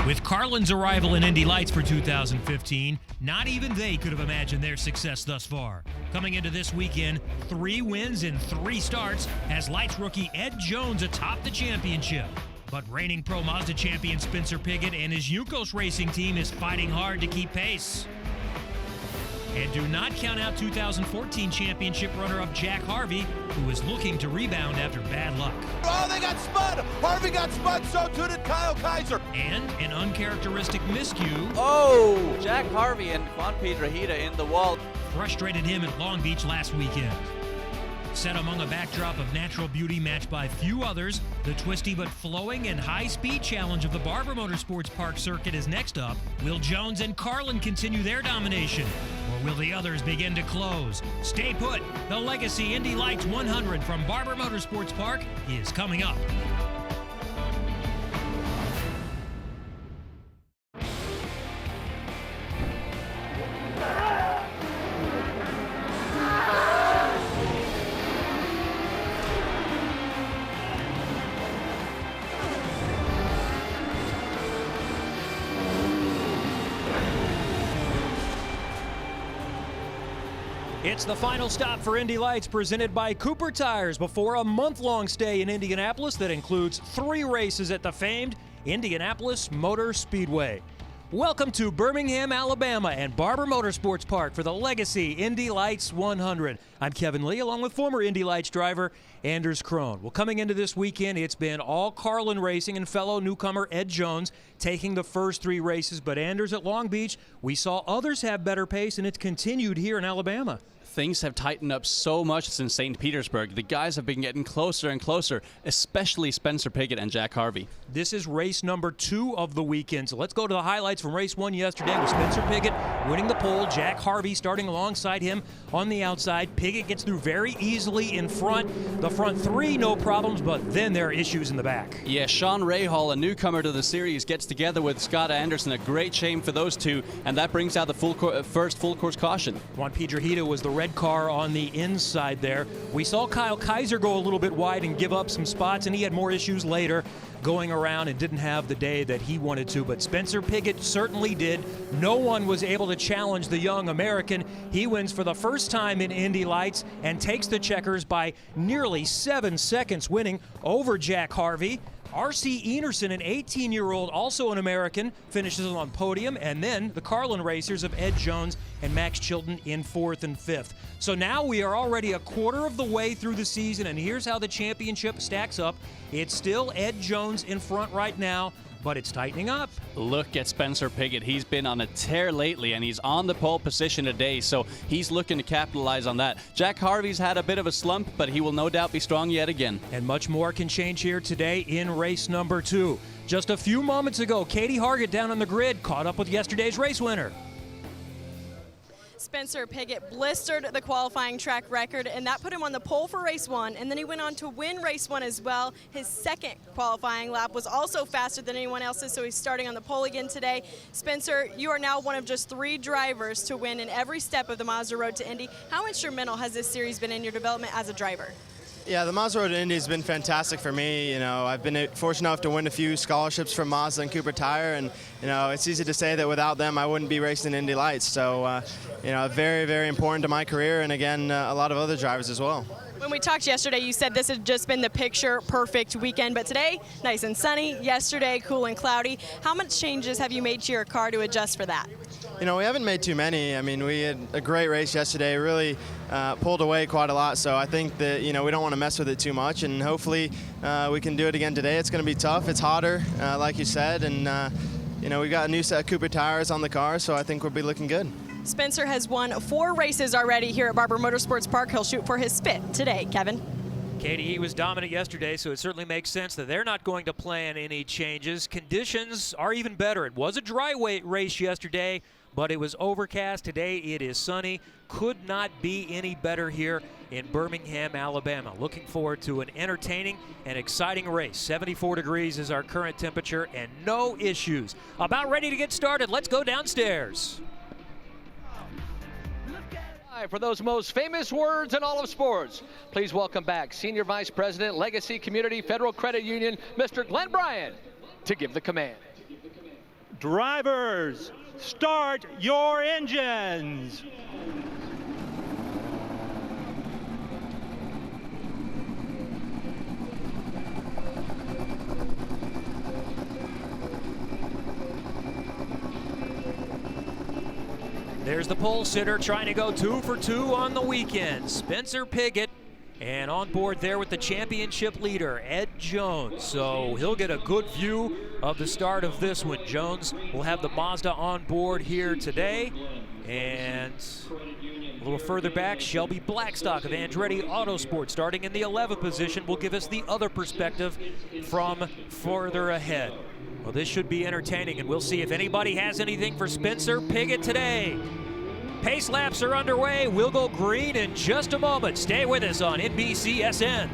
With Carlin's arrival in Indy Lights for 2015, not even they could have imagined their success thus far. Coming into this weekend, 3 wins in 3 starts has Lights rookie Ed Jones atop the championship. But reigning Pro Mazda champion Spencer Pigot and his Yukos racing team is fighting hard to keep pace. And do not count out 2014 championship runner-up Jack Harvey, who is looking to rebound after bad luck. Oh, they got spun! Harvey got spun, so too did Kyle Kaiser. And an uncharacteristic miscue. Oh, Jack Harvey and Juan Piedrahita in the wall. Frustrated him at Long Beach last weekend. Set among a backdrop of natural beauty matched by few others, the twisty but flowing and high-speed challenge of the Barber Motorsports Park circuit is next up. Will Jones and Carlin continue their domination, or will the others begin to close? Stay put. The Legacy Indy Lights 100 from Barber Motorsports Park is coming up. It's the final stop for Indy Lights, presented by Cooper Tires, before a month-long stay in Indianapolis that includes 3 races at the famed Indianapolis Motor Speedway. Welcome to Birmingham, Alabama and Barber Motorsports Park for the Legacy Indy Lights 100. I'm Kevin Lee, along with former Indy Lights driver Anders Krohn. Well, coming into this weekend, it's been all Carlin racing and fellow newcomer Ed Jones taking the first 3 races. But Anders, at Long Beach, we saw others have better pace, and it's continued here in Alabama. Things have tightened up so much since St. Petersburg. The guys have been getting closer and closer, especially Spencer Pigot and Jack Harvey. This is race number 2 of the weekend. So let's go to the highlights from race 1 yesterday with Spencer Pigot winning the pole. Jack Harvey starting alongside him on the outside. Pigot gets through very easily in front. The front 3, no problems, but then there are issues in the back. Yeah, Sean Rahal, a newcomer to the series, gets together with Scott Anderson. A great shame for those two, and that brings out the first full course caution. Juan Piedrahita was the red car on the inside there. We saw Kyle Kaiser go a little bit wide and give up some spots, and he had more issues later going around and didn't have the day that he wanted to, but Spencer Pigot certainly did. No one was able to challenge the young American. He wins for the first time in Indy Lights and takes the checkers by nearly 7 seconds, winning over Jack Harvey. R.C. Enerson, an 18-year-old, also an American, finishes on podium, and then the Carlin racers of Ed Jones and Max Chilton in 4th and 5th. So now we are already a quarter of the way through the season, and here's how the championship stacks up. It's still Ed Jones in front right now, but it's tightening up. Look at Spencer Pigot. He's been on a tear lately, and he's on the pole position today, so he's looking to capitalize on that. Jack Harvey's had a bit of a slump, but he will no doubt be strong yet again. And much more can change here today in race number 2. Just a few moments ago, Katie Hargett down on the grid caught up with yesterday's race winner. Spencer Pigot blistered the qualifying track record, and that put him on the pole for race 1, and then he went on to win race 1 as well. His second qualifying lap was also faster than anyone else's, so he's starting on the pole again today. Spencer, you are now one of just 3 drivers to win in every step of the Mazda Road to Indy. How instrumental has this series been in your development as a driver? Yeah, the Mazda Road to Indy has been fantastic for me. You know, I've been fortunate enough to win a few scholarships from Mazda and Cooper Tire, and you know, it's easy to say that without them, I wouldn't be racing Indy Lights. So, you know, very, very important to my career, and again, a lot of other drivers as well. When we talked yesterday, you said this had just been the picture-perfect weekend, but today, nice and sunny. Yesterday, cool and cloudy. How much changes have you made to your car to adjust for that? You know, we haven't made too many. I mean, we had a great race yesterday, really pulled away quite a lot, so I think that, you know, we don't want to mess with it too much, and hopefully we can do it again today. It's going to be tough. It's hotter, like you said, and, you know, we've got a new set of Cooper tires on the car, so I think we'll be looking good. Spencer has won 4 races already here at Barber Motorsports Park. He'll shoot for his 5th today. Kevin? Katie, he was dominant yesterday, so it certainly makes sense that they're not going to plan any changes. Conditions are even better. It was a dry race yesterday, but it was overcast. Today it is sunny. Could not be any better here in Birmingham, Alabama. Looking forward to an entertaining and exciting race. 74 degrees is our current temperature and no issues. About ready to get started. Let's go downstairs. For those most famous words in all of sports, please welcome back Senior Vice President, Legacy Community Federal Credit Union, Mr. Glenn Bryan, to give the command. Drivers, start your engines. There's the pole sitter trying to go 2 for 2 on the weekend. Spencer Pigot, and on board there with the championship leader, Ed Jones. So he'll get a good view of the start of this one. Jones will have the Mazda on board here today. And a little further back, Shelby Blackstock of Andretti Autosport, starting in the 11th position, will give us the other perspective from further ahead. Well, this should be entertaining, and we'll see if anybody has anything for Spencer Pigot today. Pace laps are underway. We'll go green in just a moment. Stay with us on NBCSN.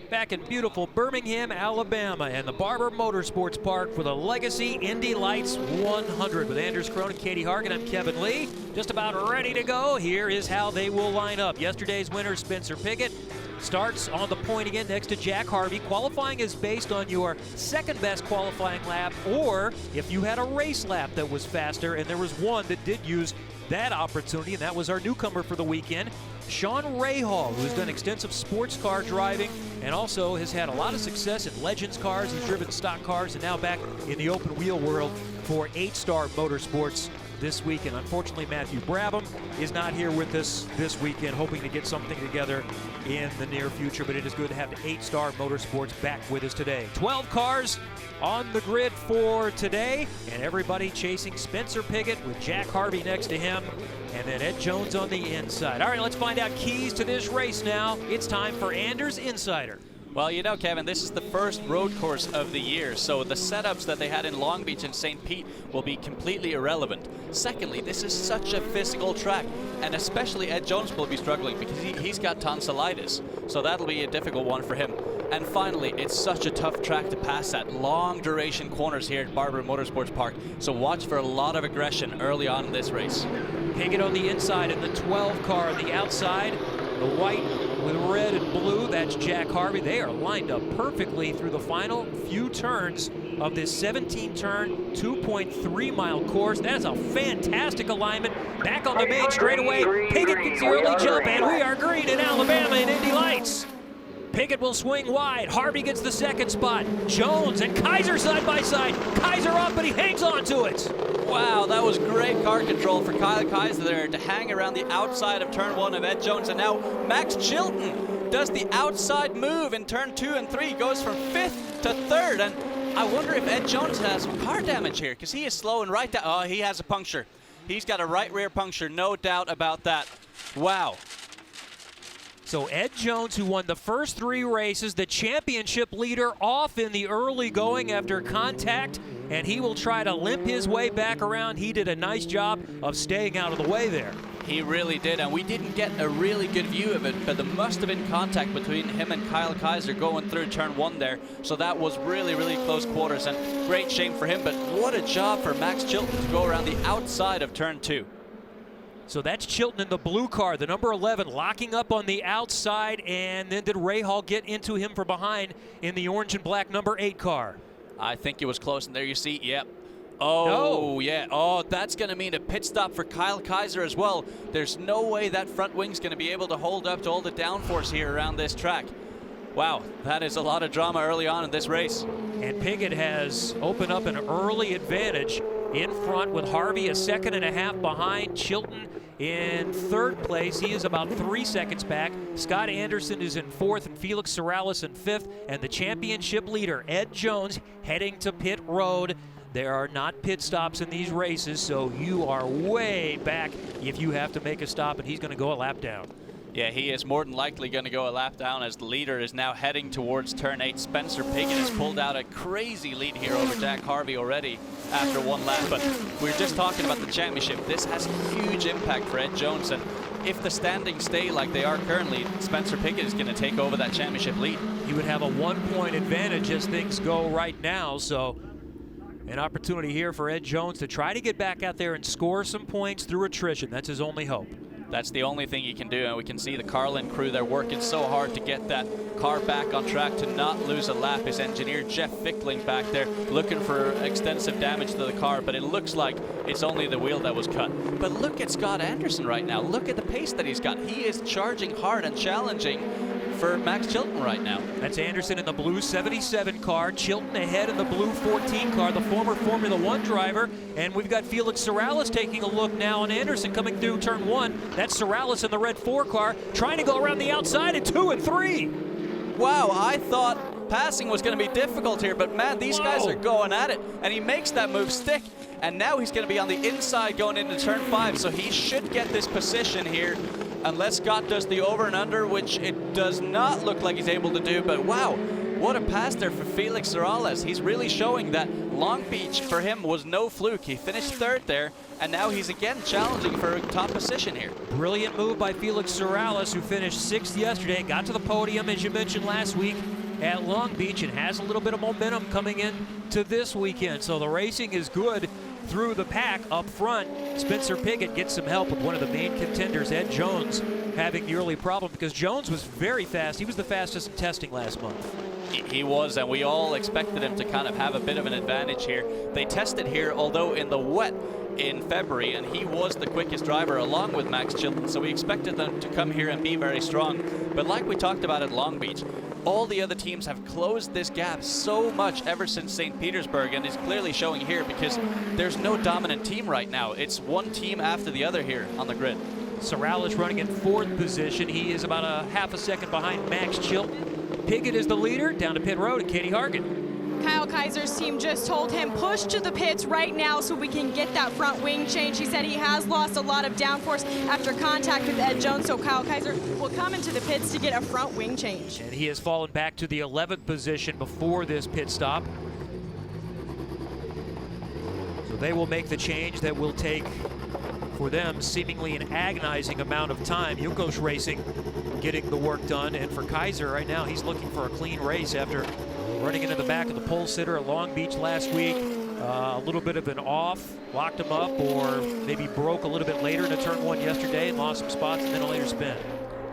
Back in beautiful Birmingham, Alabama, and the Barber Motorsports Park for the Legacy Indy Lights 100 with Anders Cronin, Katie Hargan. I'm Kevin Lee. Just about ready to go. Here is how they will line up. Yesterday's winner, Spencer Pigot, starts on the point again next to Jack Harvey. Qualifying is based on your second best qualifying lap, or if you had a race lap that was faster, and there was one that did use that opportunity, and that was our newcomer for the weekend, Sean Rahal, who's done extensive sports car driving and also has had a lot of success in Legends cars. He's driven stock cars and now back in the open wheel world for 8-Star Motorsports this week. And unfortunately, Matthew Brabham is not here with us this weekend, hoping to get something together in the near future. But it is good to have the 8-Star Motorsports back with us today. 12 cars on the grid for today, and everybody chasing Spencer Pigot with Jack Harvey next to him, and then Ed Jones on the inside. All right, let's find out keys to this race now. It's time for Anders Insider. Well, you know, Kevin, this is the first road course of the year, so the setups that they had in Long Beach and St. Pete will be completely irrelevant. Secondly, this is such a physical track, and especially Ed Jones will be struggling because he's got tonsillitis, so that'll be a difficult one for him. And finally, it's such a tough track to pass at. Long duration corners here at Barber Motorsports Park, so watch for a lot of aggression early on in this race. Pigot on the inside in the 12 car. On the outside, the white with red and blue, that's Jack Harvey. They are lined up perfectly through the final few turns of this 17-turn, 2.3-mile course. That's a fantastic alignment. Back on the main straightaway. Pigot gets the early jump, and we are green in Alabama in Indy Lights. Pigot will swing wide. Harvey gets the second spot. Jones and Kaiser side by side. Kaiser up, but he hangs on to it. Wow, that was great car control for Kyle Kaiser there to hang around the outside of turn 1 of Ed Jones. And now Max Chilton does the outside move in turn 2 and 3, goes from 5th to 3rd. And I wonder if Ed Jones has some car damage here, because he is slowing right down. Oh, he has a puncture. He's got a right rear puncture, no doubt about that. Wow. So Ed Jones, who won the first 3 races, the championship leader, off in the early going after contact, and he will try to limp his way back around. He did a nice job of staying out of the way there. He really did, and we didn't get a really good view of it, but there must have been contact between him and Kyle Kaiser going through turn 1 there, so that was really, really close quarters, and great shame for him, but what a job for Max Chilton to go around the outside of turn 2. So that's Chilton in the blue car, the number 11, locking up on the outside, and then did Rahal get into him from behind in the orange and black number 8 car? I think it was close, and there you see, yep. Oh, yeah. Oh, that's going to mean a pit stop for Kyle Kaiser as well. There's no way that front wing's going to be able to hold up to all the downforce here around this track. Wow, that is a lot of drama early on in this race. And Pigot has opened up an early advantage in front with Harvey a 1.5 seconds behind. Chilton in 3rd place. He is about 3 seconds back. Scott Anderson is in 4th and Felix Sorales in 5th. And the championship leader, Ed Jones, heading to pit road. There are not pit stops in these races, so you are way back if you have to make a stop, and he's going to go a lap down. Yeah, he is more than likely going to go a lap down as the leader is now heading towards turn 8. Spencer Pigot has pulled out a crazy lead here over Jack Harvey already after 1 lap. But we were just talking about the championship. This has a huge impact for Ed Jones. And if the standings stay like they are currently, Spencer Pigot is going to take over that championship lead. He would have a 1-point advantage as things go right now. So an opportunity here for Ed Jones to try to get back out there and score some points through attrition. That's his only hope. That's the only thing he can do, and we can see the Carlin crew, they're working so hard to get that car back on track to not lose a lap. His engineer Jeff Fickling back there looking for extensive damage to the car, but it looks like it's only the wheel that was cut. But look at Scott Anderson right now. Look at the pace that he's got. He is charging hard and challenging for Max Chilton right now. That's Anderson in the blue 77 car, Chilton ahead in the blue 14 car, the former Formula One driver, and we've got Felix Sorrells taking a look now on Anderson coming through turn 1. That's Sorrells in the red 4 car, trying to go around the outside at 2 and 3. Wow, I thought passing was going to be difficult here, but man, these guys are going at it, and he makes that move stick, and now he's going to be on the inside going into turn 5, so he should get this position here unless Scott does the over and under, which it does not look like he's able to do. But wow, what a pass there for Felix Sorrells. He's really showing that Long Beach for him was no fluke. He finished 3rd there, and now he's again challenging for a top position here. Brilliant move by Felix Sorrells, who finished 6th yesterday, got to the podium, as you mentioned last week, at Long Beach, and has a little bit of momentum coming in to this weekend. So the racing is good through the pack up front. Spencer Pigot gets some help with one of the main contenders, Ed Jones, having the early problem because Jones was very fast. He was the fastest in testing last month. He was, and we all expected him to kind of have a bit of an advantage here. They tested here, although in the wet in February, and he was the quickest driver along with Max Chilton, so we expected them to come here and be very strong. But like we talked about at Long Beach, all the other teams have closed this gap so much ever since St. Petersburg, and it's clearly showing here because there's no dominant team right now. It's one team after the other here on the grid. Sorrells running in 4th position. He is about a half a second behind Max Chilton. Pigot is the leader, down to pit road, and Katie Hargan. Kyle Kaiser's team just told him push to the pits right now so we can get that front wing change. He said he has lost a lot of downforce after contact with Ed Jones, so Kyle Kaiser will come into the pits to get a front wing change. And he has fallen back to the 11th position before this pit stop. So they will make the change that will take, for them, seemingly an agonizing amount of time. Juncos Racing getting the work done, and for Kaiser right now, he's looking for a clean race after running into the back of the pole sitter at Long Beach last week. A little bit of an off, locked him up, or maybe broke a little bit later into turn 1 yesterday and lost some spots and then a later spin.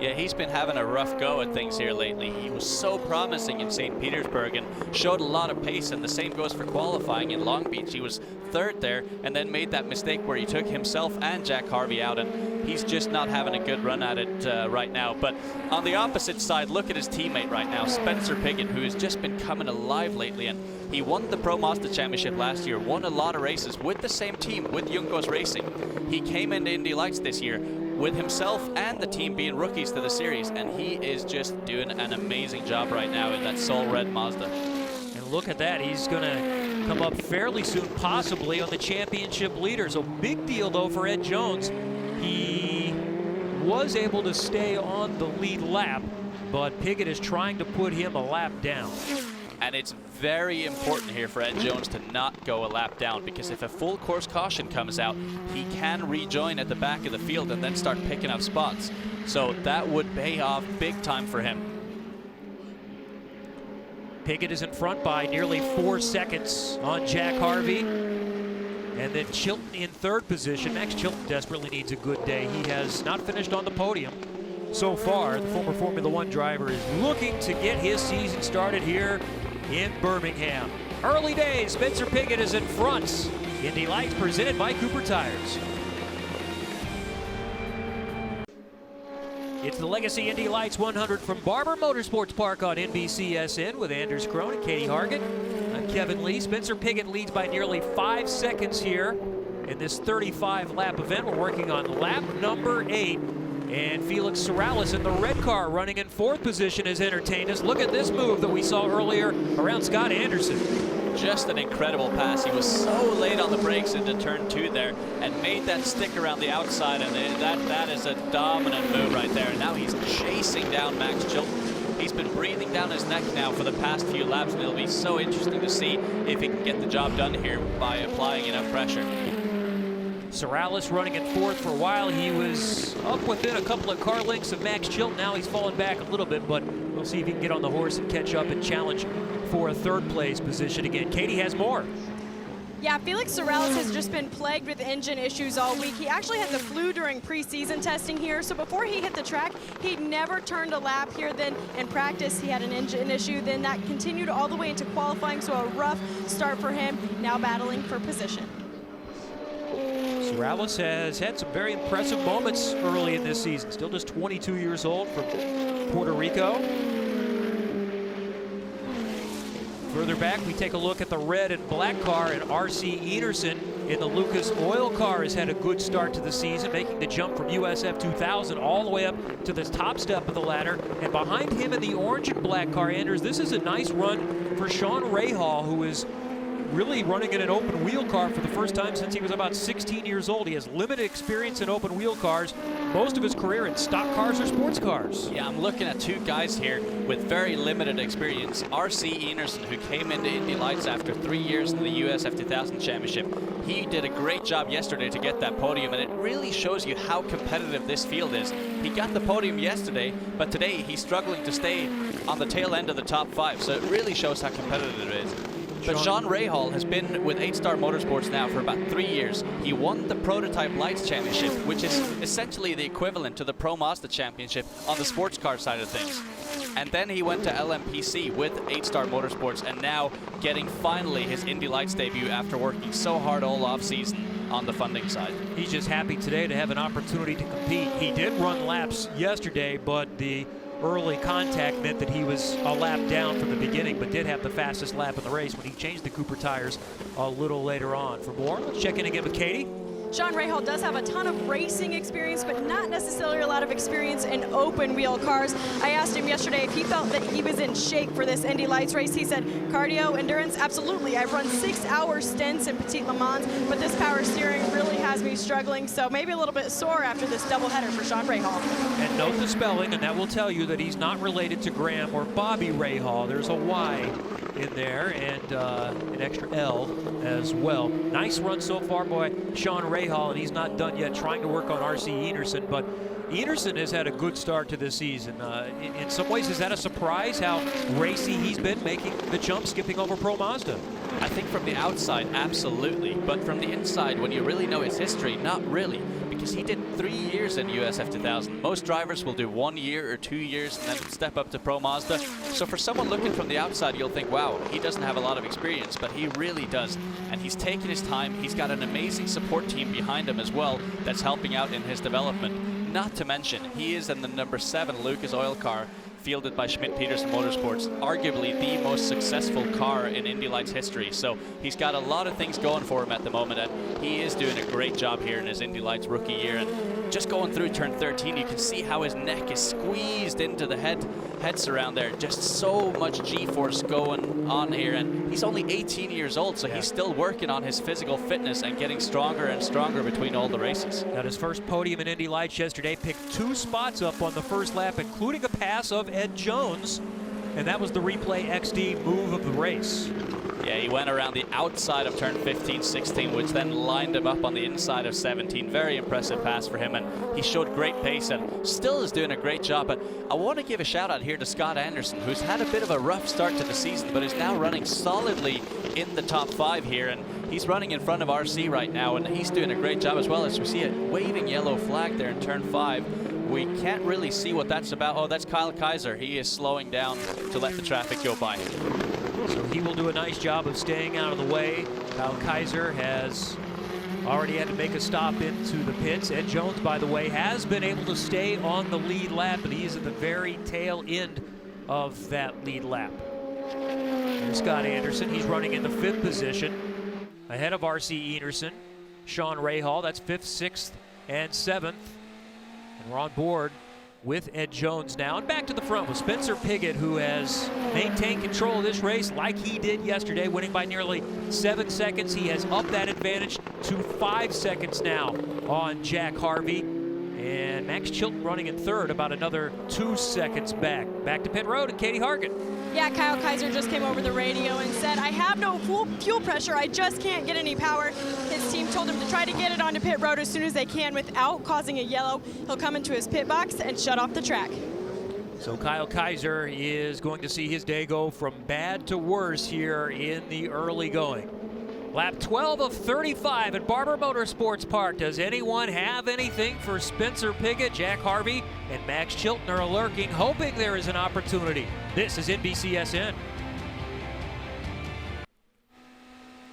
Yeah, he's been having a rough go at things here lately. He was so promising in St. Petersburg and showed a lot of pace, and the same goes for qualifying in Long Beach. He was 3rd there and then made that mistake where he took himself and Jack Harvey out, and he's just not having a good run at it right now. But on the opposite side, look at his teammate right now, Spencer Pigot, who has just been coming alive lately, and he won the Pro Mazda Championship last year, won a lot of races with the same team, with Juncos Racing. He came into Indy Lights this year with himself and the team being rookies to the series, and he is just doing an amazing job right now in that Soul Red Mazda. And look at that, he's going to come up fairly soon, possibly on the championship leader. So big deal though for Ed Jones. He was able to stay on the lead lap, but Pigot is trying to put him a lap down. And it's very important here for Ed Jones to not go a lap down, because if a full course caution comes out, he can rejoin at the back of the field and then start picking up spots. So that would pay off big time for him. Pigot is in front by nearly 4 seconds on Jack Harvey. And then Chilton in 3rd position. Max Chilton desperately needs a good day. He has not finished on the podium so far. The former Formula One driver is looking to get his season started here in Birmingham. Early days, Spencer Pigot is in front. Indy Lights presented by Cooper Tires. It's the Legacy Indy Lights 100 from Barber Motorsports Park on NBCSN with Anders Krohn and Katie Hargan. I'm Kevin Lee. Spencer Pigot leads by nearly 5 seconds here in this 35-lap event. We're working on lap number 8. And Felix Sorrells in the red car running in 4th position has entertained us. Look at this move that we saw earlier around Scott Anderson. Just an incredible pass. He was so late on the brakes into turn 2 there and made that stick around the outside, and that is a dominant move right there. And now he's chasing down Max Chilton. He's been breathing down his neck now for the past few laps, and it'll be so interesting to see if he can get the job done here by applying enough pressure. Sorrells running in 4th for a while. He was up within a couple of car lengths of Max Chilton. Now he's fallen back a little bit, but we'll see if he can get on the horse and catch up and challenge for a 3rd place position again. Katie has more. Yeah, Felix Sorrells has just been plagued with engine issues all week. He actually had the flu during preseason testing here, so before he hit the track, he never turned a lap here. Then in practice, he had an engine issue. Then that continued all the way into qualifying, so a rough start for him, now battling for position. Sorrells has had some very impressive moments early in this season. Still just 22 years old from Puerto Rico. Further back, we take a look at the red and black car, and R.C. Enerson in the Lucas Oil car has had a good start to the season, making the jump from USF 2000 all the way up to the top step of the ladder. And behind him in the orange and black car, Anders, this is a nice run for Sean Rahal, who is really running in an open wheel car for the first time since he was about 16 years old. He has limited experience in open wheel cars, most of his career in stock cars or sports cars. Yeah, I'm looking at two guys here with very limited experience. R.C. Enerson, who came into Indy Lights after 3 years in the USF 2000 Championship. He did a great job yesterday to get that podium, and it really shows you how competitive this field is. He got the podium yesterday, but today he's struggling to stay on the tail end of the top 5, so it really shows how competitive it is. But Sean Rahal has been with 8-Star Motorsports now for about 3 years. He won the Prototype Lights Championship, which is essentially the equivalent to the Pro Mazda Championship on the sports car side of things. And then he went to LMPC with 8-Star Motorsports, and now getting finally his Indy Lights debut after working so hard all off-season on the funding side. He's just happy today to have an opportunity to compete. He did run laps yesterday, but the early contact meant that he was a lap down from the beginning, but did have the fastest lap in the race when he changed the Cooper tires a little later on. For more, let's check in again with Katie. Sean Rahal does have a ton of racing experience, but not necessarily a lot of experience in open wheel cars. I asked him yesterday if he felt that he was in shape for this Indy Lights race. He said, cardio, endurance, absolutely. I've run 6-hour stints in Petit Le Mans, but this power steering really has me struggling, so maybe a little bit sore after this doubleheader for Sean Rahal. And note the spelling, and that will tell you that he's not related to Graham or Bobby Rahal. There's a Y in there and an extra L as well. Nice run so far by Sean Rahal, and he's not done yet trying to work on R.C. Enerson, but Enerson has had a good start to this season. In some ways, is that a surprise how racy he's been, making the jump, skipping over Pro Mazda? I think from the outside, absolutely, but from the inside, when you really know his history, not really, because he did 3 years in USF 2000. Most drivers will do 1 year or 2 years and then step up to Pro Mazda. So for someone looking from the outside, you'll think, wow, he doesn't have a lot of experience, but he really does. And he's taken his time. He's got an amazing support team behind him as well that's helping out in his development. Not to mention, he is in the number 7 Lucas Oil car, fielded by Schmidt-Peterson Motorsports, arguably the most successful car in Indy Lights history. So he's got a lot of things going for him at the moment, and he is doing a great job here in his Indy Lights rookie year. And just going through turn 13, you can see how his neck is squeezed into the head surround there. Just so much G-force going on here, and he's only 18 years old, so he's still working on his physical fitness and getting stronger and stronger between all the races. Got his first podium in Indy Lights yesterday, picked 2 spots up on the first lap, including a pass of Ed Jones, and that was the Replay XD move of the race. Yeah, he went around the outside of turn 15, 16, which then lined him up on the inside of 17. Very impressive pass for him, and he showed great pace and still is doing a great job. But I want to give a shout out here to Scott Anderson, who's had a bit of a rough start to the season, but is now running solidly in the top 5 here, and he's running in front of RC right now, and he's doing a great job as well. As we see a waving yellow flag there in turn 5. We can't really see what that's about. Oh, that's Kyle Kaiser. He is slowing down to let the traffic go by. So he will do a nice job of staying out of the way. Kyle Kaiser has already had to make a stop into the pits. Ed Jones, by the way, has been able to stay on the lead lap, but he's at the very tail end of that lead lap. There's Scott Anderson. He's running in the 5th position, ahead of R.C. Enerson. Sean Rahal, that's 5th, 6th, and 7th. And we're on board with Ed Jones now. And back to the front with Spencer Pigot, who has maintained control of this race like he did yesterday, winning by nearly 7 seconds. He has upped that advantage to 5 seconds now on Jack Harvey. And Max Chilton running in 3rd, about another 2 seconds back. Back to pit road and Katie Hargan. Yeah, Kyle Kaiser just came over the radio and said, I have no fuel pressure, I just can't get any power. His team told him to try to get it onto pit road as soon as they can without causing a yellow. He'll come into his pit box and shut off the track. So Kyle Kaiser is going to see his day go from bad to worse here in the early going. Lap 12 of 35 at Barber Motorsports Park. Does anyone have anything for Spencer Pigot? Jack Harvey and Max Chilton are lurking, hoping there is an opportunity. This is NBCSN.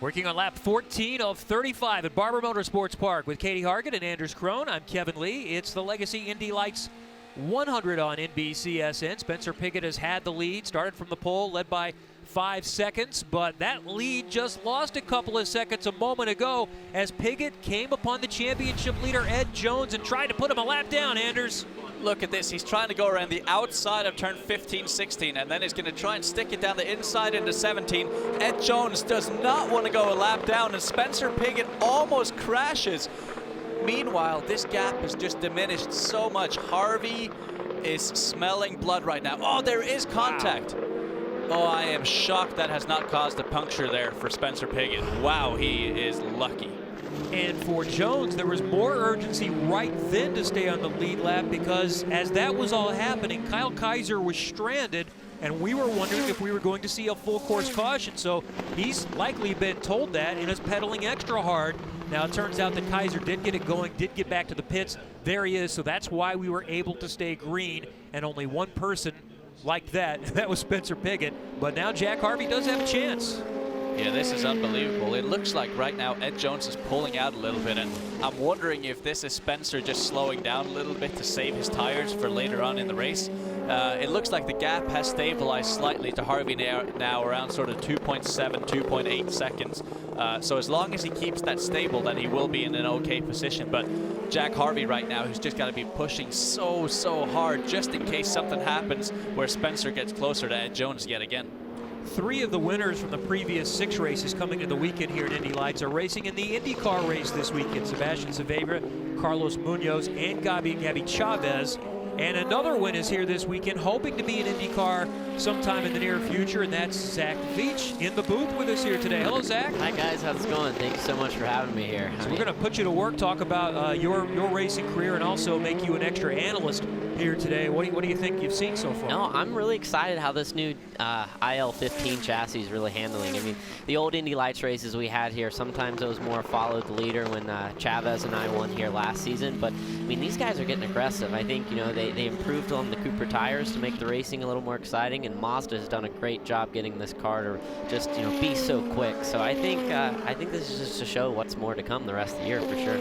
Working on lap 14 of 35 at Barber Motorsports Park with Katie Hargett and Anders Krohn. I'm Kevin Lee. It's the Legacy Indy Lights 100 on NBCSN. Spencer Pigot has had the lead, started from the pole, led by 5 seconds, but that lead just lost a couple of seconds a moment ago as Pigot came upon the championship leader Ed Jones and tried to put him a lap down, Anders. Look at this, he's trying to go around the outside of turn 15, 16, and then he's going to try and stick it down the inside into 17. Ed Jones does not want to go a lap down, and Spencer Pigot almost crashes. Meanwhile, this gap has just diminished so much. Harvey is smelling blood right now. Oh, there is contact. Wow. Oh, I am shocked that has not caused a puncture there for Spencer Pigot. Wow, he is lucky. And for Jones, there was more urgency right then to stay on the lead lap because as that was all happening, Kyle Kaiser was stranded, and we were wondering if we were going to see a full course caution. So he's likely been told that and is pedaling extra hard. Now it turns out that Kaiser did get it going, did get back to the pits. There he is, so that's why we were able to stay green, and only one person like that. That was Spencer Pigot. But now Jack Harvey does have a chance. Yeah, this is unbelievable. It looks like right now Ed Jones is pulling out a little bit, and I'm wondering if this is Spencer just slowing down a little bit to save his tires for later on in the race. It looks like the gap has stabilized slightly to Harvey now around sort of 2.7, 2.8 seconds. So as long as he keeps that stable, then he will be in an okay position. But Jack Harvey right now, who's just got to be pushing so hard just in case something happens where Spencer gets closer to Ed Jones yet again. 3 of the winners from the previous 6 races coming into the weekend here at Indy Lights are racing in the IndyCar race this weekend. Sebastian Saavedra, Carlos Munoz, and Gabi Chavez. And another win is here this weekend, hoping to be in IndyCar sometime in the near future, and that's Zach Veach in the booth with us here today. Hello, Zach. Hi, guys. How's it going? Thank you so much for having me here. So we're going to put you to work, talk about your racing career, and also make you an extra analyst here today. What do you think you've seen so far? No, I'm really excited how this new IL-15 chassis is really handling. I mean, the old Indy Lights races we had here, sometimes it was more follow the leader when Chavez and I won here last season. But, I mean, these guys are getting aggressive. I think, you know, they improved on the Cooper tires to make the racing a little more exciting, and Mazda has done a great job getting this car to just, you know, be so quick. So I think this is just to show what's more to come the rest of the year for sure.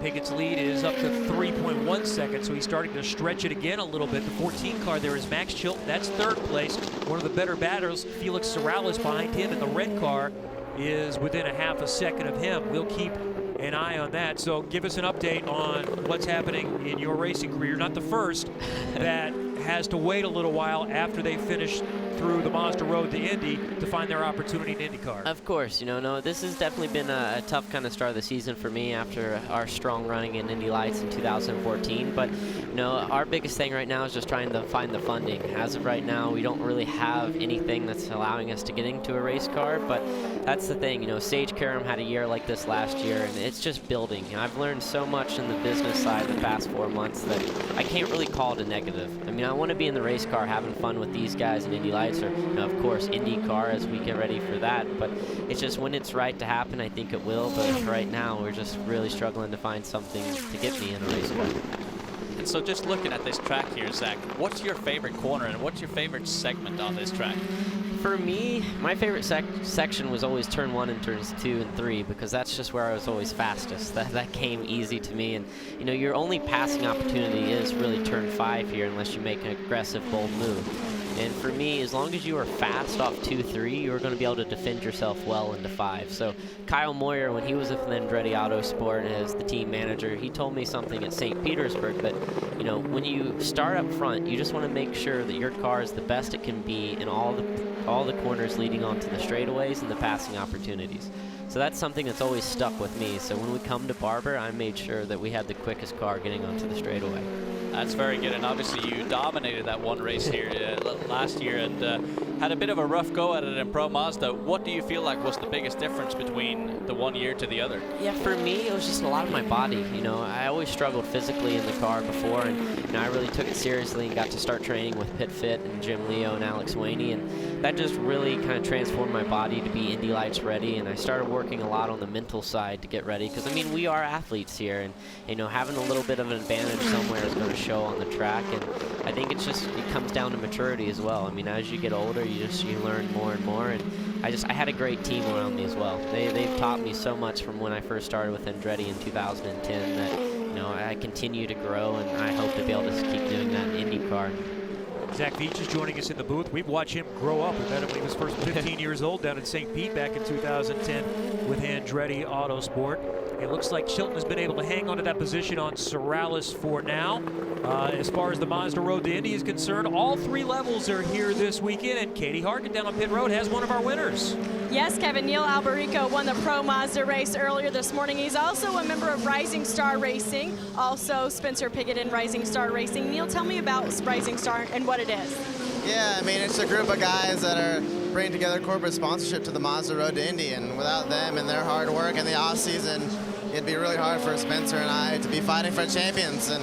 Pigot's lead is up to 3.1 seconds, so he's starting to stretch it again a little bit. The 14 car there is Max Chilton. That's 3rd place. One of the better batters, Felix Sorrellas behind him, and the red car is within a half a second of him. We'll keep an eye on that. So give us an update on what's happening in your racing career. You're not the first that has to wait a little while after they finish through the Mazda road to Indy to find their opportunity in IndyCar. Of course, you know, no, this has definitely been a tough kind of start of the season for me after our strong running in Indy Lights in 2014. But, you know, our biggest thing right now is just trying to find the funding. As of right now, we don't really have anything that's allowing us to get into a race car, but that's the thing. You know, Sage Karam had a year like this last year, and it's just building. You know, I've learned so much in the business side the past 4 months that I can't really call it a negative. I mean, I want to be in the race car having fun with these guys in Indy Lights, or, you know, of course, IndyCar as we get ready for that. But it's just when it's right to happen, I think it will. But right now, we're just really struggling to find something to get me in a race car. And so just looking at this track here, Zach, what's your favorite corner and what's your favorite segment on this track? For me, my favorite section was always turn 1 and turns 2 and 3 because that's just where I was always fastest. That came easy to me. And, you know, your only passing opportunity is really turn 5 here unless you make an aggressive, bold move. And for me, as long as you are fast off 2-3, you're going to be able to defend yourself well into 5. So Kyle Moyer, when he was with Andretti Autosport as the team manager, he told me something at St. Petersburg that, you know, when you start up front, you just want to make sure that your car is the best it can be in all the corners leading onto the straightaways and the passing opportunities. So that's something that's always stuck with me. So when we come to Barber, I made sure that we had the quickest car getting onto the straightaway. That's very good, and obviously you dominated that one race here last year and had a bit of a rough go at it in Pro Mazda. What do you feel like was the biggest difference between the one year to the other? Yeah, for me, it was just a lot of my body. You know, I always struggled physically in the car before, and you know, I really took it seriously and got to start training with Pit Fit and Jim Leo and Alex Waney, and that just really kind of transformed my body to be Indy Lights ready. And I started working a lot on the mental side to get ready, because I mean, we are athletes here, and you know, having a little bit of an advantage somewhere is going to show on the track. And I think it comes down to maturity as well. I mean, as you get older, you learn more and more. And I had a great team around me as well. They've taught me so much from when I first started with Andretti in 2010 that, you know, I continue to grow, and I hope to be able to keep doing that in IndyCar. Zach Veach is joining us in the booth. We've watched him grow up. We met him when he was first 15 years old down in St. Pete back in 2010 with Andretti Autosport. It looks like Chilton has been able to hang on to that position on Sorales for now. As far as the Mazda Road to Indy is concerned, all 3 levels are here this weekend, and Katie Harkin down on pit road has one of our winners. Yes, Kevin, Neil Alberico won the Pro Mazda race earlier this morning. He's also a member of Rising Star Racing, also Spencer Pigot in Rising Star Racing. Neil, tell me about Rising Star and what it is. Yeah, I mean, it's a group of guys that are bringing together corporate sponsorship to the Mazda Road to Indy, and without them and their hard work in the off-season, it'd be really hard for Spencer and I to be fighting for champions and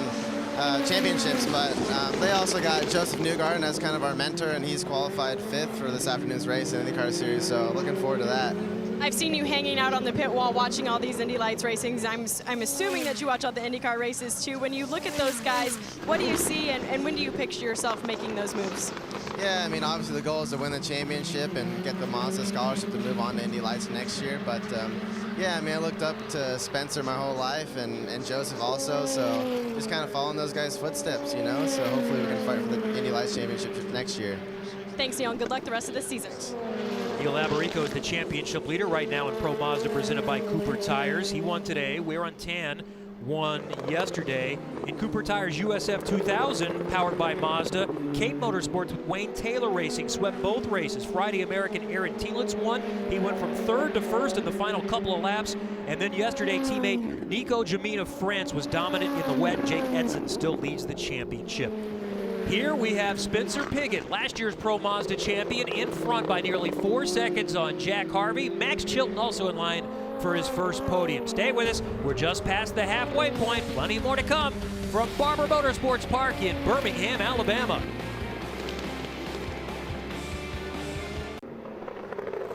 championships. But they also got Joseph Newgarden as kind of our mentor, and he's qualified 5th for this afternoon's race in the IndyCar Series, so looking forward to that. I've seen you hanging out on the pit wall watching all these Indy Lights racings. I'm assuming that you watch all the IndyCar races too. When you look at those guys, what do you see, and when do you picture yourself making those moves? Yeah, I mean, obviously the goal is to win the championship and get the Mazda scholarship to move on to Indy Lights next year. But yeah, I mean, I looked up to Spencer my whole life, and Joseph also, so just kind of following those guys' footsteps, you know, so hopefully we can fight for the Indy Lights championship next year. Thanks, Neil, and good luck the rest of the season. Neil Alberico is the championship leader right now in Pro Mazda, presented by Cooper Tires. He won today. We're on Tan won yesterday. In Cooper Tires USF 2000, powered by Mazda, Cape Motorsports with Wayne Taylor Racing swept both races. Friday, American Aaron Tielitz won. He went from 3rd to 1st in the final couple of laps. And then yesterday, teammate Nico Jamin of France was dominant in the wet. Jake Edson still leads the championship. Here we have Spencer Pigot, last year's Pro Mazda champion, in front by nearly 4 seconds on Jack Harvey. Max Chilton also in line for his first podium. Stay with us. We're just past the halfway point. Plenty more to come from Barber Motorsports Park in Birmingham, Alabama.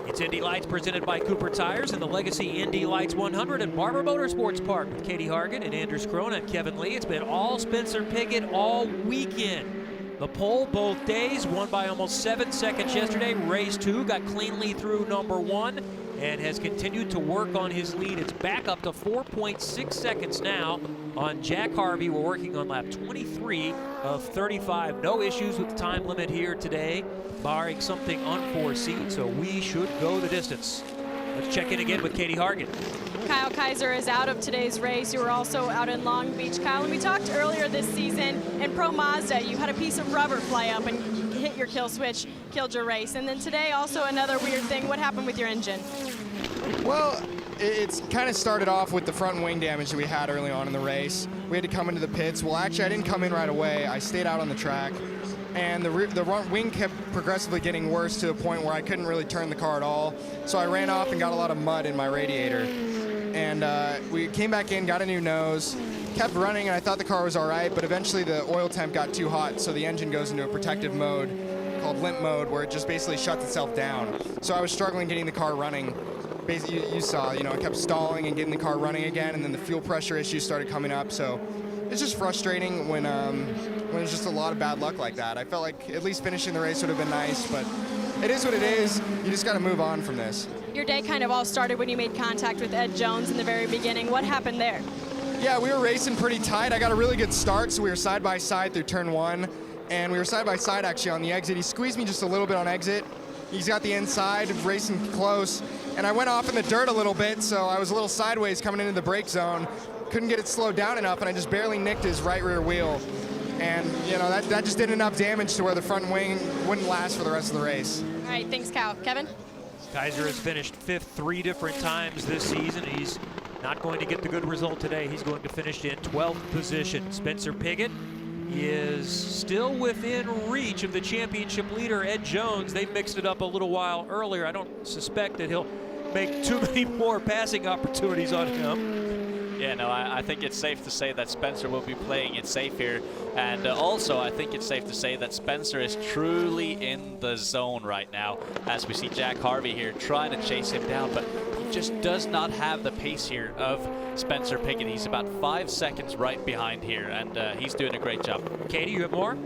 It's Indy Lights presented by Cooper Tires and the Legacy Indy Lights 100 at Barber Motorsports Park with Katie Hargan and Anders Krone and Kevin Lee. It's been all Spencer Pigot all weekend. The pole both days, won by almost 7 seconds yesterday. Race 2, got cleanly through number 1 and has continued to work on his lead. It's back up to 4.6 seconds now on Jack Harvey. We're working on lap 23 of 35. No issues with the time limit here today, barring something unforeseen, so we should go the distance. Let's check in again with Katie Hargan. Kyle Kaiser is out of today's race. You were also out in Long Beach, Kyle. And we talked earlier this season in Pro Mazda, you had a piece of rubber fly up and hit your kill switch, killed your race. And then today, also another weird thing. What happened with your engine? Well, it's kind of started off with the front wing damage that we had early on in the race. We had to come into the pits. Well, actually, I didn't come in right away. I stayed out on the track. And the wing kept progressively getting worse to the point where I couldn't really turn the car at all. So I ran off and got a lot of mud in my radiator. And we came back in, got a new nose, kept running, and I thought the car was all right, but eventually the oil temp got too hot, so the engine goes into a protective mode called limp mode, where it just basically shuts itself down. So I was struggling getting the car running. Basically, you saw, I kept stalling and getting the car running again, and then the fuel pressure issues started coming up. So it's just frustrating when there's just a lot of bad luck like that. I felt like at least finishing the race would have been nice, but it is what it is. You just got to move on from this. Your day kind of all started when you made contact with Ed Jones in the very beginning. What happened there? Yeah, we were racing pretty tight. I got a really good start, so we were side by side through turn 1, and we were side by side actually on the exit. He squeezed me just a little bit on exit. He's got the inside, racing close, and I went off in the dirt a little bit, so I was a little sideways coming into the brake zone. Couldn't get it slowed down enough, and I just barely nicked his right rear wheel. And, that just did enough damage to where the front wing wouldn't last for the rest of the race. All right, thanks, Kyle. Kevin? Kaiser has finished 5th 3 different times this season. He's not going to get the good result today. He's going to finish in 12th position. Spencer Pigot is still within reach of the championship leader, Ed Jones. They mixed it up a little while earlier. I don't suspect that he'll make too many more passing opportunities on him. Yeah, no, I think it's safe to say that Spencer will be playing it safe here. And also, I think it's safe to say that Spencer is truly in the zone right now, as we see Jack Harvey here trying to chase him down, but he just does not have the pace here of Spencer Pigot. He's about 5 seconds right behind here, and he's doing a great job. Katie, you have more?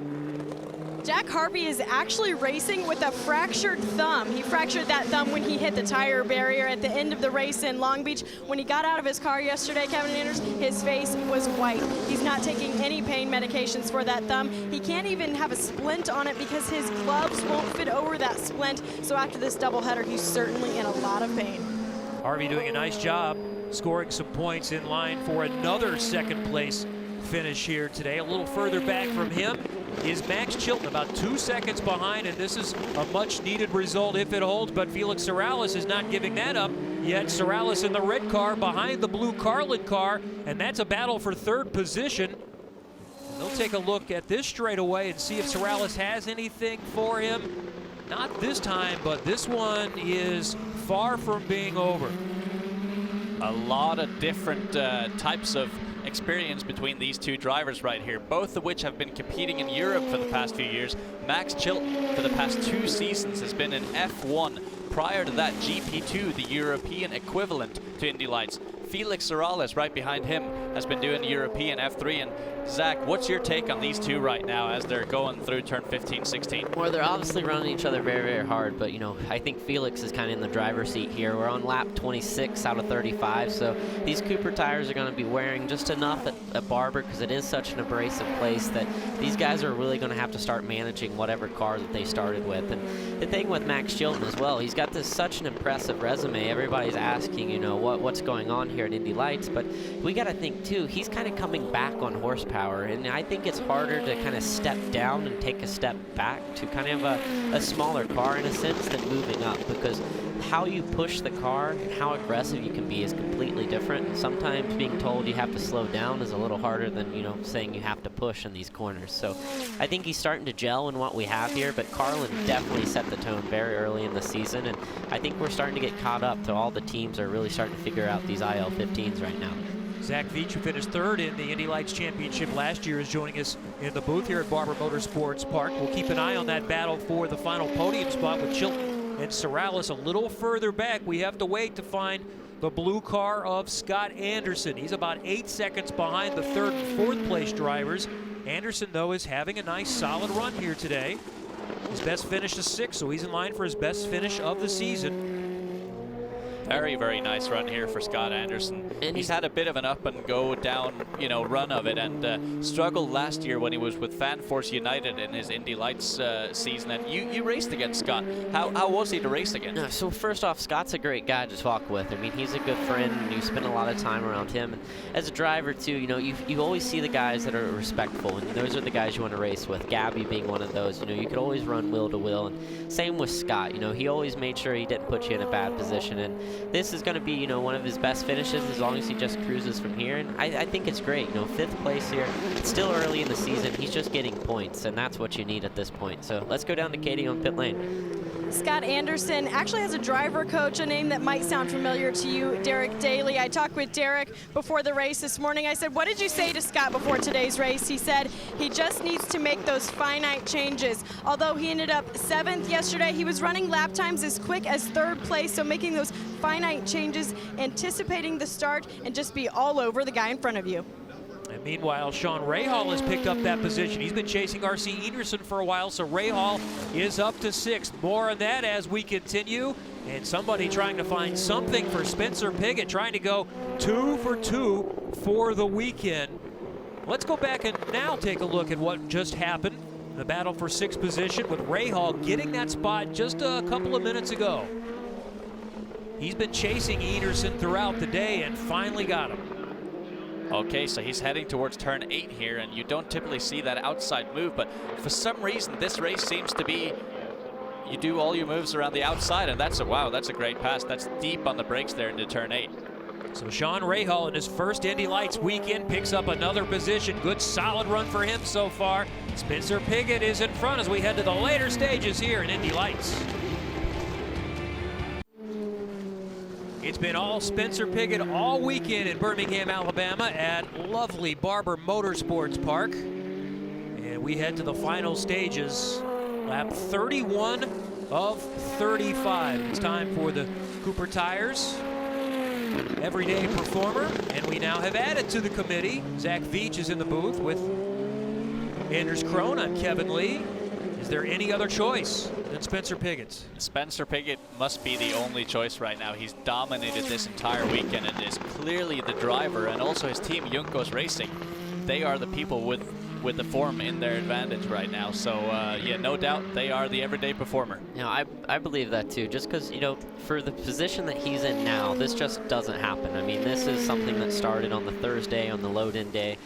Jack Harvey is actually racing with a fractured thumb. He fractured that thumb when he hit the tire barrier at the end of the race in Long Beach. When he got out of his car yesterday, Kevin Anders, his face was white. He's not taking any pain medications for that thumb. He can't even have a splint on it because his gloves won't fit over that splint. So after this doubleheader, he's certainly in a lot of pain. Harvey doing a nice job scoring some points in line for another second place finish here today. A little further back from him is Max Chilton, about 2 seconds behind, and this is a much needed result if it holds, but Felix Sorrells is not giving that up yet. Sorrells in the red car behind the blue Carlin car, and that's a battle for third position. They'll take a look at this straightaway and see if Sorrells has anything for him. Not this time, but this one is far from being over. A lot of different types of experience between these two drivers right here, both of which have been competing in Europe for the past few years. Max Chilton for the past 2 seasons has been in F1. Prior to that, GP2, the European equivalent to Indy Lights. Felix Sorrells right behind him has been doing European F3. And Zach, what's your take on these two right now as they're going through turn 15, 16? Well, they're obviously running each other very, very hard, but, you know, I think Felix is kind of in the driver's seat here. We're on lap 26 out of 35, so these Cooper tires are going to be wearing just enough at Barber, because it is such an abrasive place that these guys are really going to have to start managing whatever car that they started with. And the thing with Max Chilton as well, he's got such an impressive resume. Everybody's asking, you know, what's going on here at Indy Lights, but we got to think, too, he's kind of coming back on horsepower, and I think it's harder to kind of step down and take a step back to kind of a smaller car in a sense than moving up, because how you push the car and how aggressive you can be is completely different. And sometimes being told you have to slow down is a little harder than, you know, saying you have to push in these corners. So I think he's starting to gel in what we have here, but Carlin definitely set the tone very early in the season, and I think we're starting to get caught up to all the teams are really starting to figure out these IL-15s right now. Zach Veach, who finished third in the Indy Lights Championship last year, is joining us in the booth here at Barber Motorsports Park. We'll keep an eye on that battle for the final podium spot with Chilton and Sorrells a little further back. We have to wait to find the blue car of Scott Anderson. He's about 8 seconds behind the third and fourth place drivers. Anderson, though, is having a nice solid run here today. His best finish is 6th, so he's in line for his best finish of the season. Very, very nice run here for Scott Anderson. And he's had a bit of an up and go down, you know, run of it, and struggled last year when he was with Fan Force United in his Indy Lights season. And you raced against Scott. How was he to race against? So first off, Scott's a great guy to talk with. I mean, he's a good friend, and you spend a lot of time around him. And as a driver too, you know, you always see the guys that are respectful, and those are the guys you want to race with. Gabby being one of those. You know, you could always run wheel to wheel, and same with Scott. You know, he always made sure he didn't put you in a bad position, and this is going to be, you know, one of his best finishes as long as he just cruises from here. And I think it's great. You know, 5th place here. It's still early in the season. He's just getting points, and that's what you need at this point. So let's go down to Katie on pit lane. Scott Anderson actually has a driver coach, a name that might sound familiar to you, Derek Daly. I talked with Derek before the race this morning. I said, what did you say to Scott before today's race? He said he just needs to make those finite changes. Although he ended up 7th yesterday, he was running lap times as quick as 3rd place, so making those finite changes, anticipating the start, and just be all over the guy in front of you. And meanwhile, Sean Rahal has picked up that position. He's been chasing R.C. Ederson for a while, so Rahal is up to 6th. More on that as we continue. And somebody trying to find something for Spencer Pigot, trying to go 2 for 2 for the weekend. Let's go back and now take a look at what just happened. The battle for 6th position with Rahal getting that spot just a couple of minutes ago. He's been chasing Ederson throughout the day and finally got him. Okay, so he's heading towards turn 8 here, and you don't typically see that outside move, but for some reason this race seems to be you do all your moves around the outside, and that's a great pass. That's deep on the brakes there into turn 8. So Sean Rahal in his first Indy Lights weekend picks up another position. Good solid run for him so far. Spencer Pigot is in front as we head to the later stages here in Indy Lights. It's been all Spencer Pigot all weekend in Birmingham, Alabama at lovely Barber Motorsports Park. And we head to the final stages, lap 31 of 35. It's time for the Cooper Tires Everyday Performer, and we now have added to the committee. Zach Veach is in the booth with Anders Krohn. I'm Kevin Lee. Is there any other choice than Spencer Pigot's? Spencer Pigot must be the only choice right now. He's dominated this entire weekend and is clearly the driver, and also his team, Juncos Racing. They are the people with the form in their advantage right now. So, yeah, no doubt they are the everyday performer. You know, I believe that too, just because, you know, for the position that he's in now, this just doesn't happen. I mean, this is something that started on the Thursday, on the load-in day.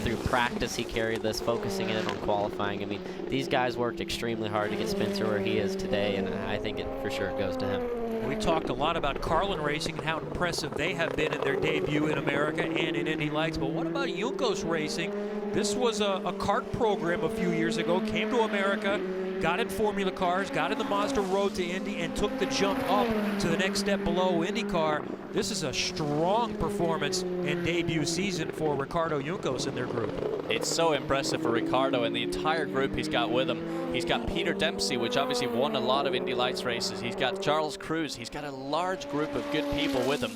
Through practice, he carried this, focusing in on qualifying. I mean, these guys worked extremely hard to get Spencer where he is today, and I think it for sure goes to him. We talked a lot about Carlin Racing and how impressive they have been in their debut in America and in Indy Lights, but what about Juncos Racing? This was a kart program a few years ago, came to America, got in Formula cars, got in the Mazda Road to Indy, and took the jump up to the next step below IndyCar. This is a strong performance and debut season for Ricardo Juncos in their group. It's so impressive for Ricardo and the entire group he's got with him. He's got Peter Dempsey, which obviously won a lot of Indy Lights races. He's got Charles Cruz. He's got a large group of good people with him.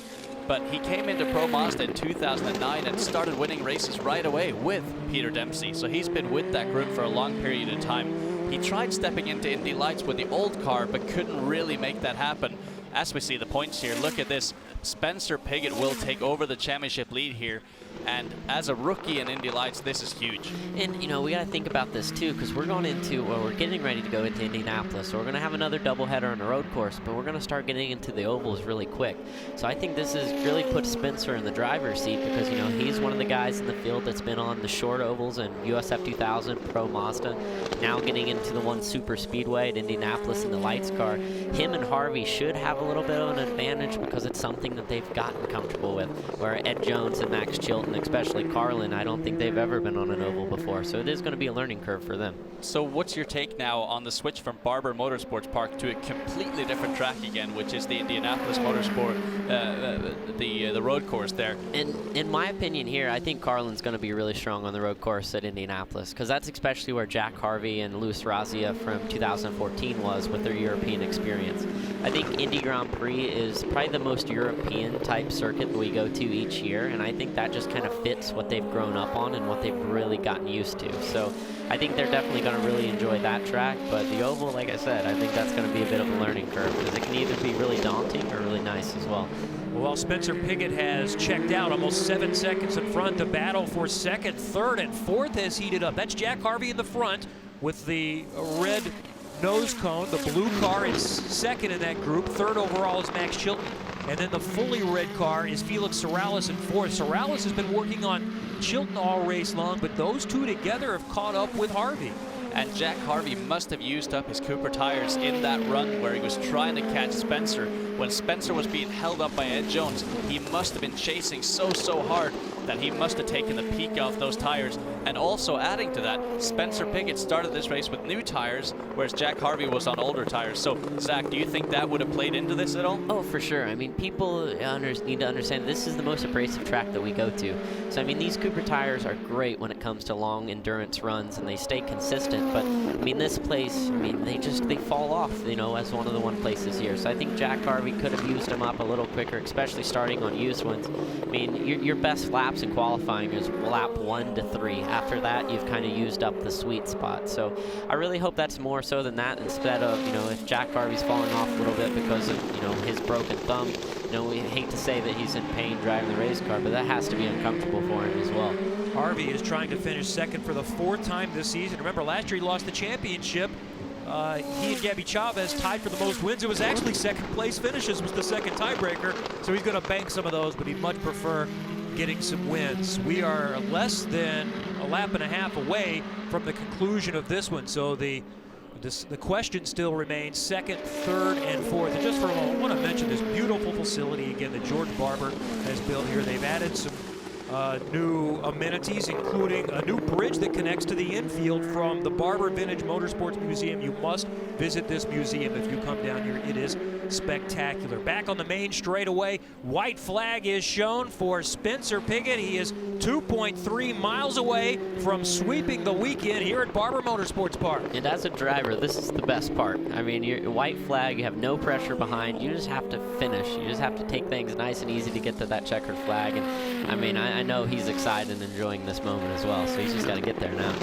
But he came into Pro Mazda in 2009 and started winning races right away with Peter Dempsey. So he's been with that group for a long period of time. He tried stepping into Indy Lights with the old car, but couldn't really make that happen. As we see the points here, look at this. Spencer Pigot will take over the championship lead here. And as a rookie in Indy Lights, this is huge. And, you know, we got to think about this, too, because we're going into, well, we're getting ready to go into Indianapolis. So we're going to have another doubleheader on the road course, but we're going to start getting into the ovals really quick. So I think this is really put Spencer in the driver's seat because, you know, he's one of the guys in the field that's been on the short ovals and USF 2000, Pro Mazda. Now getting into the one super speedway at Indianapolis in the Lights car. Him and Harvey should have a little bit of an advantage because it's something that they've gotten comfortable with, where Ed Jones and Max Chilton, especially Carlin, I don't think they've ever been on an oval before, so it is going to be a learning curve for them. So what's your take now on the switch from Barber Motorsports Park to a completely different track again, which is the Indianapolis Motorsport, the road course there? And in my opinion here, I think Carlin's going to be really strong on the road course at Indianapolis, because that's especially where Jack Harvey and Luis Razia from 2014 was with their European experience. I think Indy Grand Prix is probably the most European type circuit that we go to each year, and I think that just kind of fits what they've grown up on and what they've really gotten used to. So I think they're definitely going to really enjoy that track, but the oval, like I said, I think that's going to be a bit of a learning curve because it can either be really daunting or really nice as well. Well, Spencer Pigot has checked out, almost 7 seconds in front. The battle for second, third, and fourth has heated up. That's Jack Harvey in the front with the red nose cone. The blue car is second in that group. Third overall is Max Chilton. And then the fully red car is Felix Sorales in fourth. Sorales has been working on Chilton all race long, but those two together have caught up with Harvey. And Jack Harvey must have used up his Cooper tires in that run where he was trying to catch Spencer. When Spencer was being held up by Ed Jones, he must have been chasing so hard that he must have taken the peak off those tires. And also adding to that, Spencer Pigot started this race with new tires, whereas Jack Harvey was on older tires. So, Zach, do you think that would have played into this at all? Oh, for sure. I mean, people need to understand this is the most abrasive track that we go to. So, I mean, these Cooper tires are great when it comes to long endurance runs, and they stay consistent. But, I mean, this place, I mean, they fall off, you know, as one of the one places here. So I think Jack Harvey could have used them up a little quicker, especially starting on used ones. I mean, your best laps in qualifying is lap 1 to 3. After that, you've kind of used up the sweet spot. So I really hope that's more so than that, instead of, you know, if Jack Harvey's falling off a little bit because of, you know, his broken thumb. You know, we hate to say that he's in pain driving the race car, but that has to be uncomfortable for him as well. Harvey is trying to finish second for the 4th time this season. Remember, last year he lost the championship. He and Gabby Chavez tied for the most wins. It was actually second place finishes was the second tiebreaker, so he's going to bank some of those, but he'd much prefer getting some wins. We are less than a lap and a half away from the conclusion of this one, so the question still remains second, third, and fourth. And just for a moment, I want to mention this beautiful facility again that George Barber has built here. They've added some new amenities, including a new bridge that connects to the infield from the Barber Vintage Motorsports Museum. You must visit this museum if you come down here. It is spectacular. Back on the main straightaway, white flag is shown for Spencer Pigot. He is 2.3 miles away from sweeping the weekend here at Barber Motorsports Park. And as a driver, this is the best part. I mean, your white flag, you have no pressure behind. You just have to finish. You just have to take things nice and easy to get to that checkered flag. And I mean, I know he's excited and enjoying this moment as well, so he's just got to get there now.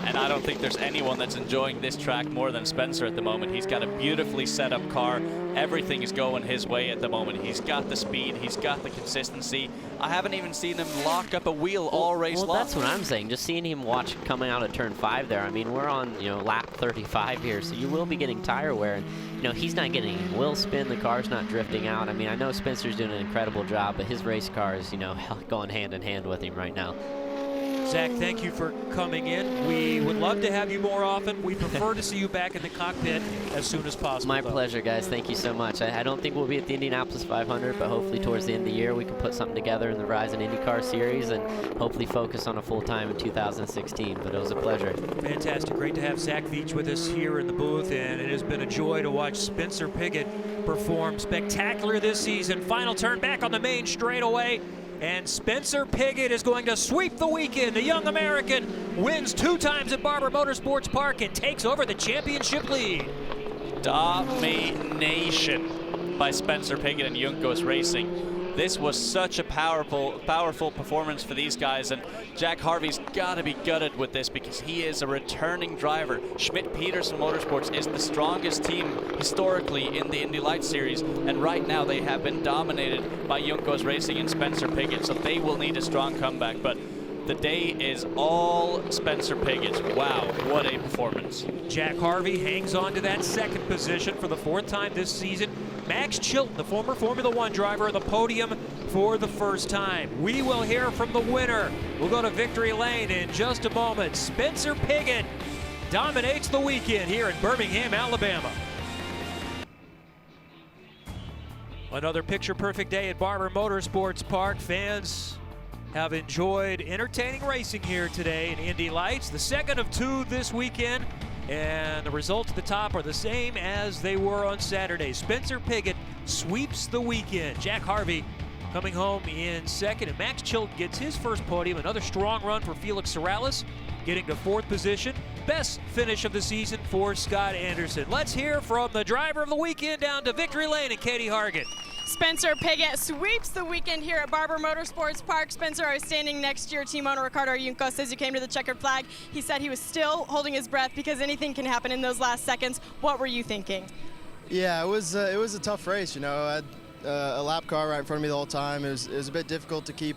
And I don't think there's anyone that's enjoying this track more than Spencer at the moment. He's got a beautifully set up car. Everything is going his way at the moment. He's got the speed. He's got the consistency. I haven't even seen him lock up a wheel all race long. Well, that's what I'm saying. Just seeing him watch coming out of turn 5 there. I mean, we're on, lap 35 here, so you will be getting tire wear. And, he's not getting any wheel spin. The car's not drifting out. I mean, I know Spencer's doing an incredible job, but his race car is, going hand in hand with him right now. Zach, thank you for coming in. We would love to have you more often. We prefer to see you back in the cockpit as soon as possible. My pleasure, guys. Thank you so much. I don't think we'll be at the Indianapolis 500, but hopefully towards the end of the year we can put something together in the Verizon IndyCar Series and hopefully focus on a full-time in 2016. But it was a pleasure. Fantastic. Great to have Zach Veach with us here in the booth, and it has been a joy to watch Spencer Pigot perform spectacular this season. Final turn back on the main straightaway. And Spencer Pigot is going to sweep the weekend. The young American wins 2 times at Barber Motorsports Park and takes over the championship lead. Domination by Spencer Pigot and Juncos Racing. This was such a powerful performance for these guys, and Jack Harvey's got to be gutted with this because he is a returning driver. Schmidt-Peterson Motorsports is the strongest team historically in the Indy Lights Series, and right now they have been dominated by Juncos Racing and Spencer Pigot, so they will need a strong comeback. But the day is all Spencer Pigot's. Wow, what a performance. Jack Harvey hangs on to that second position for the 4th time this season. Max Chilton, the former Formula One driver, on the podium for the first time. We will hear from the winner. We'll go to victory lane in just a moment. Spencer Pigot dominates the weekend here in Birmingham, Alabama. Another picture-perfect day at Barber Motorsports Park. Fans have enjoyed entertaining racing here today in Indy Lights, the second of 2 this weekend, and the results at the top are the same as they were on Saturday. Spencer Pigot sweeps the weekend. Jack Harvey coming home in second, and Max Chilton gets his first podium. Another strong run for Felix Sorrellis, getting to 4th position. Best finish of the season for Scott Anderson. Let's hear from the driver of the weekend down to victory lane and Katie Hargan. Spencer Pigot sweeps the weekend here at Barber Motorsports Park. Spencer, I was standing next to your team owner, Ricardo Juncos, as you came to the checkered flag. He said he was still holding his breath because anything can happen in those last seconds. What were you thinking? Yeah, it was a tough race. I had a lap car right in front of me the whole time. It was a bit difficult to keep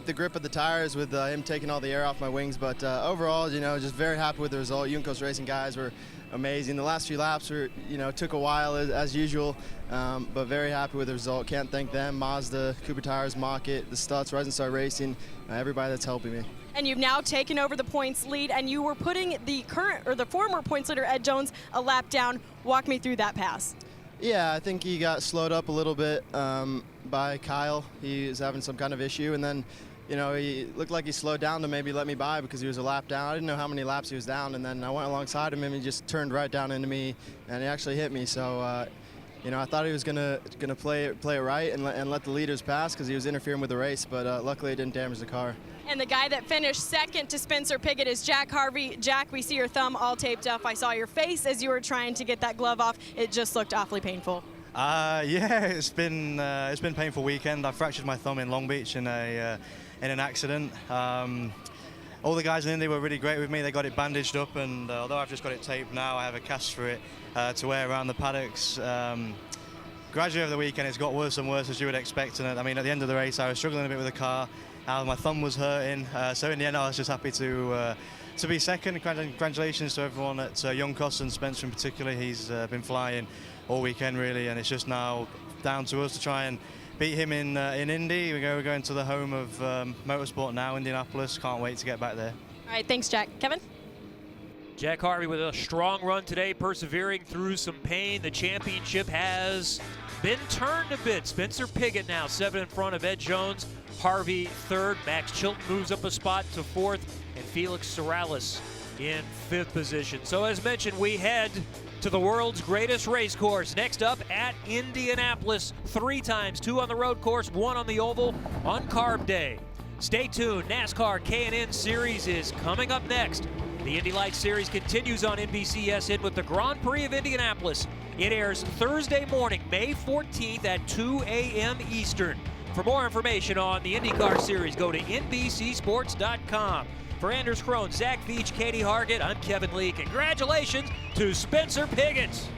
the grip of the tires with him taking all the air off my wings. But overall, just very happy with the result. Juncos Racing guys were amazing. The last few laps were, took a while as usual, but very happy with the result. Can't thank them, Mazda, Cooper Tires, Mach-It, the Stutz, Rising Star Racing, everybody that's helping me. And you've now taken over the points lead, and you were putting the former points leader, Ed Jones, a lap down. Walk me through that pass. Yeah, I think he got slowed up a little bit by Kyle. He was having some kind of issue, and then he looked like he slowed down to maybe let me by because he was a lap down. I didn't know how many laps he was down, and then I went alongside him and he just turned right down into me, and he actually hit me. So, I thought he was gonna play it right and let the leaders pass because he was interfering with the race, but luckily it didn't damage the car. And the guy that finished second to Spencer Pigot is Jack Harvey. Jack, we see your thumb all taped up. I saw your face as you were trying to get that glove off. It just looked awfully painful. Yeah, it's been a painful weekend. I fractured my thumb in Long Beach in an accident. All the guys in Indy were really great with me. They got it bandaged up, and although I've just got it taped now, I have a cast for it to wear around the paddocks. Gradually over the weekend, it's got worse and worse, as you would expect. And at the end of the race, I was struggling a bit with the car. My thumb was hurting, so in the end, I was just happy to be second. Congratulations to everyone at Juncos and Spencer in particular. He's been flying all weekend, really, and it's just now down to us to try and beat him in Indy. We're going to the home of motorsport now, Indianapolis. Can't wait to get back there. All right, thanks, Jack. Kevin? Jack Harvey with a strong run today, persevering through some pain. The championship has been turned a bit. Spencer Pigot now 7 in front of Ed Jones. Harvey third. Max Chilton moves up a spot to 4th. And Felix Sorrellis in 5th position. So as mentioned, we head to the world's greatest race course. Next up at Indianapolis, 3 times, 2 on the road course, 1 on the oval on Carb Day. Stay tuned. NASCAR K&N Series is coming up next. The Indy Lights Series continues on NBCSN with the Grand Prix of Indianapolis. It airs Thursday morning, May 14th at 2 a.m. Eastern. For more information on the IndyCar Series, go to NBCSports.com. For Anders Krohn, Zach Veach, Katie Hargett, I'm Kevin Lee. Congratulations to Spencer Pigot.